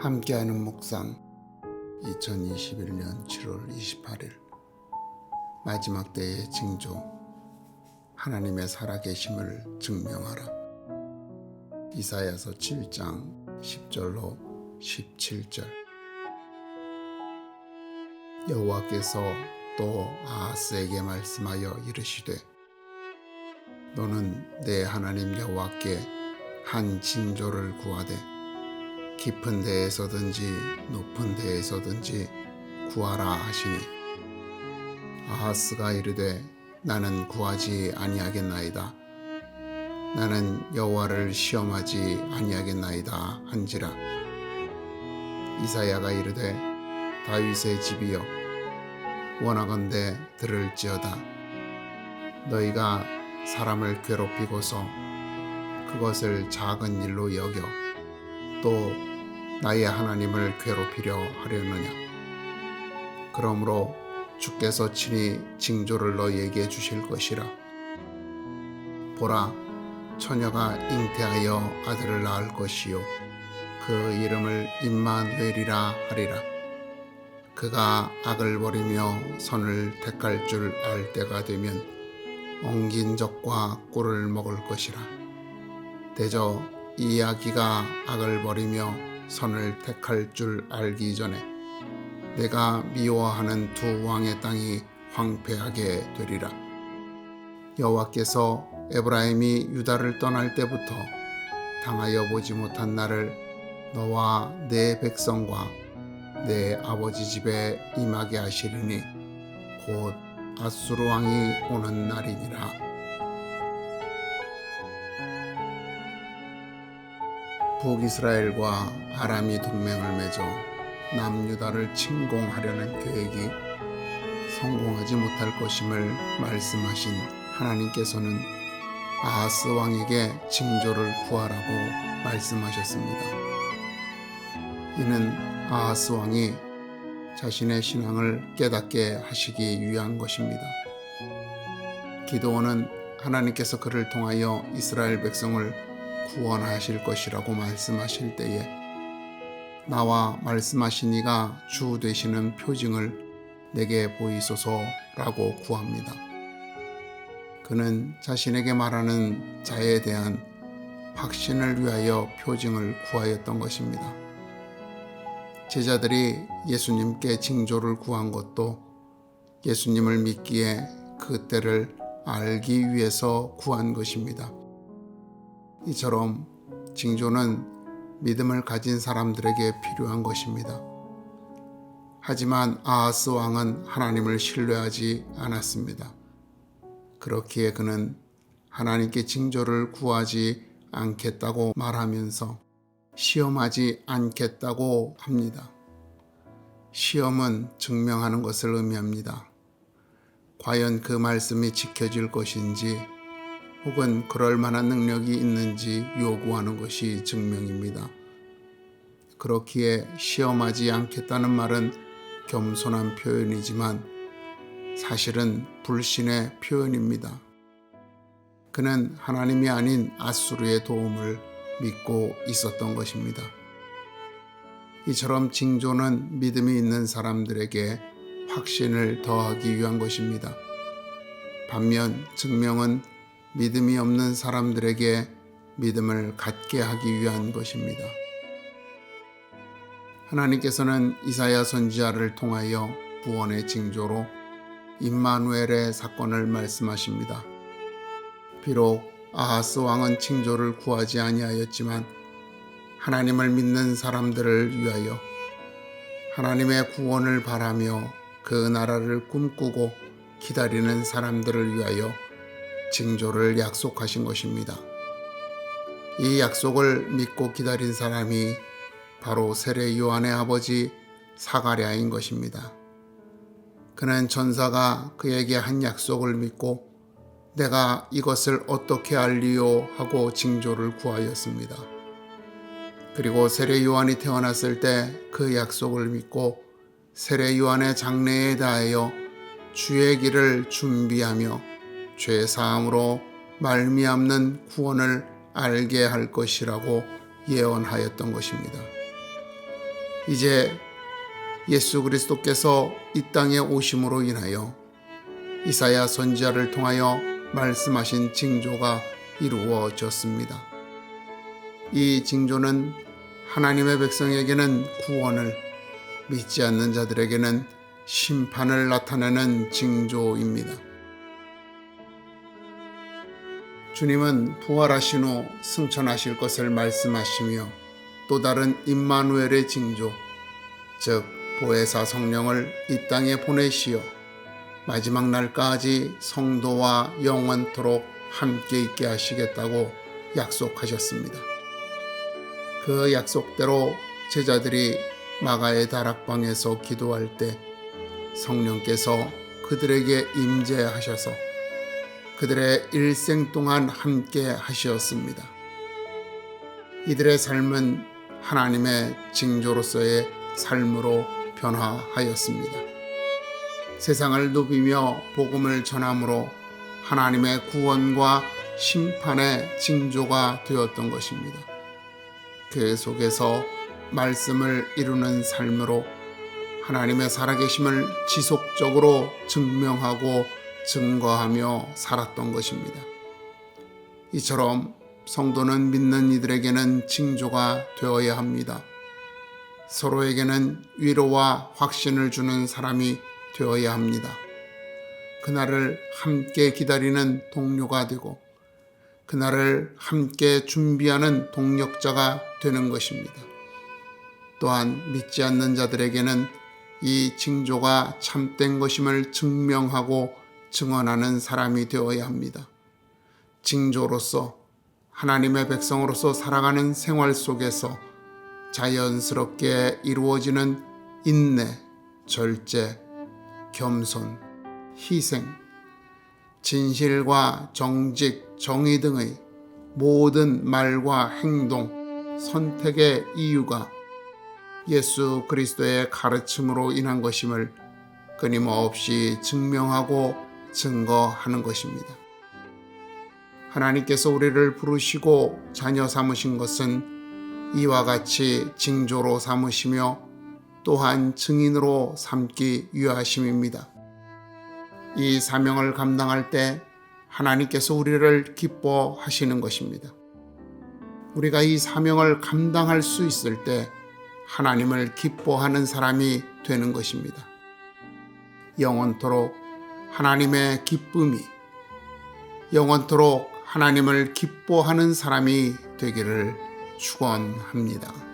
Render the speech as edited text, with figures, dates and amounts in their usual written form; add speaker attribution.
Speaker 1: 함께하는 묵상 2021년 7월 28일 마지막 때의 징조 하나님의 살아계심을 증명하라. 이사야서 7장 10절로 17절. 여호와께서 또 아하스에게 말씀하여 이르시되 너는 내 하나님 여호와께 한 징조를 구하되 깊은 데에서든지 높은 데에서든지 구하라 하시니 아하스가 이르되 나는 구하지 아니하겠나이다. 나는 여호와를 시험하지 아니하겠나이다 한지라. 이사야가 이르되 다윗의 집이여 원하건대 들을지어다. 너희가 사람을 괴롭히고서 그것을 작은 일로 여겨 또 나의 하나님을 괴롭히려 하려느냐. 그러므로 주께서 친히 징조를 너희에게 주실 것이라. 보라, 처녀가 잉태하여 아들을 낳을 것이요 그 이름을 임마누엘이라 하리라. 그가 악을 버리며 선을 택할 줄 알 때가 되면 엉긴 적과 꿀을 먹을 것이라. 대저 이 아기가 악을 버리며 선을 택할 줄 알기 전에 내가 미워하는 두 왕의 땅이 황폐하게 되리라. 여호와께서 에브라임이 유다를 떠날 때부터 당하여 보지 못한 날을 너와 내 백성과 내 아버지 집에 임하게 하시리니 곧 아수르 왕이 오는 날이니라. 북이스라엘과 아람이 동맹을 맺어 남유다를 침공하려는 계획이 성공하지 못할 것임을 말씀하신 하나님께서는 아하스 왕에게 징조를 구하라고 말씀하셨습니다. 이는 아하스 왕이 자신의 신앙을 깨닫게 하시기 위한 것입니다. 기드온은 하나님께서 그를 통하여 이스라엘 백성을 구원하실 것이라고 말씀하실 때에 나와 말씀하신 이가 주 되시는 표징을 내게 보이소서라고 구합니다. 그는 자신에게 말하는 자에 대한 확신을 위하여 표징을 구하였던 것입니다. 제자들이 예수님께 징조를 구한 것도 예수님을 믿기에 그 때를 알기 위해서 구한 것입니다. 이처럼 징조는 믿음을 가진 사람들에게 필요한 것입니다. 하지만 아하스 왕은 하나님을 신뢰하지 않았습니다. 그렇기에 그는 하나님께 징조를 구하지 않겠다고 말하면서 시험하지 않겠다고 합니다. 시험은 증명하는 것을 의미합니다. 과연 그 말씀이 지켜질 것인지 혹은 그럴 만한 능력이 있는지 요구하는 것이 증명입니다. 그렇기에 시험하지 않겠다는 말은 겸손한 표현이지만 사실은 불신의 표현입니다. 그는 하나님이 아닌 아수르의 도움을 믿고 있었던 것입니다. 이처럼 징조는 믿음이 있는 사람들에게 확신을 더하기 위한 것입니다. 반면 증명은 믿음이 없는 사람들에게 믿음을 갖게 하기 위한 것입니다. 하나님께서는 이사야 선지자를 통하여 구원의 징조로 임마누엘의 사건을 말씀하십니다. 비록 아하스 왕은 징조를 구하지 아니하였지만 하나님을 믿는 사람들을 위하여 하나님의 구원을 바라며 그 나라를 꿈꾸고 기다리는 사람들을 위하여 징조를 약속하신 것입니다. 이 약속을 믿고 기다린 사람이 바로 세례 요한의 아버지 사가랴인 것입니다. 그는 전사가 그에게 한 약속을 믿고 내가 이것을 어떻게 알리요 하고 징조를 구하였습니다. 그리고 세례 요한이 태어났을 때 그 약속을 믿고 세례 요한의 장래에 대하여 주의 길을 준비하며 죄 사함으로 말미암는 구원을 알게 할 것이라고 예언하였던 것입니다. 이제 예수 그리스도께서 이 땅에 오심으로 인하여 이사야 선지자를 통하여 말씀하신 징조가 이루어졌습니다. 이 징조는 하나님의 백성에게는 구원을, 믿지 않는 자들에게는 심판을 나타내는 징조입니다. 주님은 부활하신 후 승천하실 것을 말씀하시며 또 다른 임마누엘의 징조, 즉 보혜사 성령을 이 땅에 보내시어 마지막 날까지 성도와 영원토록 함께 있게 하시겠다고 약속하셨습니다. 그 약속대로 제자들이 마가의 다락방에서 기도할 때 성령께서 그들에게 임재하셔서 그들의 일생 동안 함께 하셨습니다. 이들의 삶은 하나님의 징조로서의 삶으로 변화하였습니다. 세상을 누비며 복음을 전함으로 하나님의 구원과 심판의 징조가 되었던 것입니다. 그 속에서 말씀을 이루는 삶으로 하나님의 살아계심을 지속적으로 증명하고 증거하며 살았던 것입니다. 이처럼 성도는 믿는 이들에게는 징조가 되어야 합니다. 서로에게는 위로와 확신을 주는 사람이 되어야 합니다. 그날을 함께 기다리는 동료가 되고 그날을 함께 준비하는 동력자가 되는 것입니다. 또한 믿지 않는 자들에게는 이 징조가 참된 것임을 증명하고 증언하는 사람이 되어야 합니다. 징조로서 하나님의 백성으로서 살아가는 생활 속에서 자연스럽게 이루어지는 인내, 절제, 겸손, 희생, 진실과 정직, 정의 등의 모든 말과 행동, 선택의 이유가 예수 그리스도의 가르침으로 인한 것임을 끊임없이 증명하고 증거하는 것입니다. 하나님께서 우리를 부르시고 자녀 삼으신 것은 이와 같이 징조로 삼으시며 또한 증인으로 삼기 위하심입니다. 이 사명을 감당할 때 하나님께서 우리를 기뻐하시는 것입니다. 우리가 이 사명을 감당할 수 있을 때 하나님을 기뻐하는 사람이 되는 것입니다. 영원토록 하나님의 기쁨이, 영원토록 하나님을 기뻐하는 사람이 되기를 축원합니다.